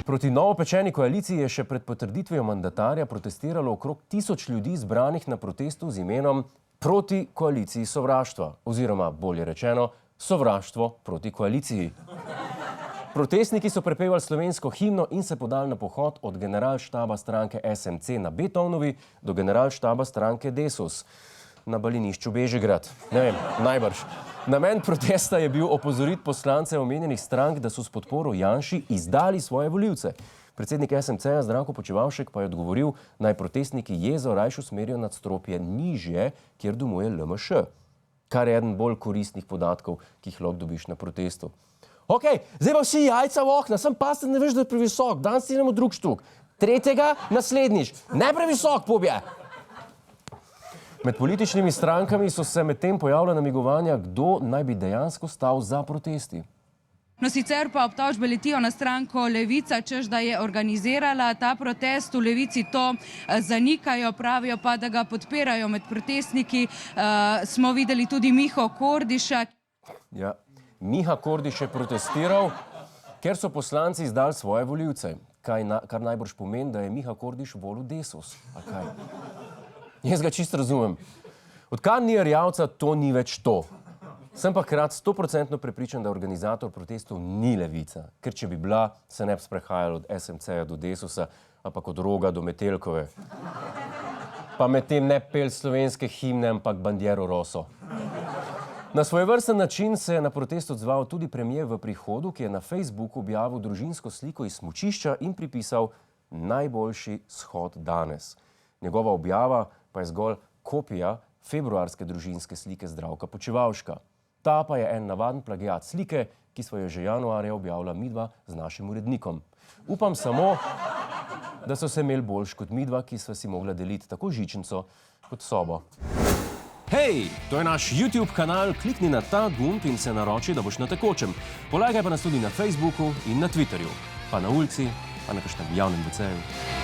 Proti novopečeni koaliciji je še pred potrditvijo mandatarja protestiralo okrog 1000 ljudi zbranih na protestu z imenom Proti koaliciji sovraštva, oziroma bolje rečeno, sovraštvo proti koaliciji. Protestniki so prepevali slovensko himno in se podali na pohod od generalštaba stranke SMC na Beethovnovi do generalštaba stranke Desus na balinišču Bežigrad. Ne vem, najbrž. Namen protesta je bil opozoriti poslance omenjenih strank, da so s podporo Janši izdali svoje volivce. Predsednik SMC-ja Zdravko Počivalšek pa je odgovoril, naj protestniki jezo rajše usmerijo nadstropje nižje, kjer domuje LMŠ. Kar je eden bolj koristnih podatkov, ki jih lahko dobiš na protestu. Okej, zdaj pa vsi jajca v okna, sem pa ne veš, da je previsok, danes si idemo drug štuk. Tretjega naslednjič, ne previsok, pobje! Med političnimi strankami so se medtem pojavila namigovanja, kdo naj bi dejansko stal za protesti. No, sicer pa obtožbe letijo na stranko Levica, češ da je organizirala ta protest. V Levici to zanikajo, pravijo pa, da ga podpirajo med protestniki. Smo videli tudi Miho Kordiša. Ja, Miha Kordiš je protestiral, ker so poslanci izdali svoje volivce. Kar najbrž pomeni, da je Miha Kordiš volil Desus. A kaj? Jaz ga čisto razumem. Odkar ni Erjavca, to ni več to. Sem pa hkrati 100% prepričan, da organizator protestov ni Levica. Ker če bi bila, se ne bi sprehajali od SMC-ja do Desusa, ampak od Roga do Metelkove. Pa medtem ne pel slovenske himne, ampak bandiero roso. Na svojevrsten način se je na protest odzval tudi premier v prihodu, ki je na Facebooku objavil družinsko sliko iz smučišča in pripisal najboljši shod danes. Njegova objava pa je zgolj kopija februarske družinske slike Zdravka Počivalška. Ta pa je en navaden plagiat slike, ki sva jo že januarja objavila midva z našim urednikom. Upam samo, da so se imeli boljš kot midva, ki sva si mogla deliti tako žičnico kot sobo. Hej, to je naš YouTube kanal, klikni na ta gumb in se naroči, da boš na tekočem. Polajkaj pa nas tudi na Facebooku in na Twitterju, pa na ulici, pa na kakšnem javnem WC-ju.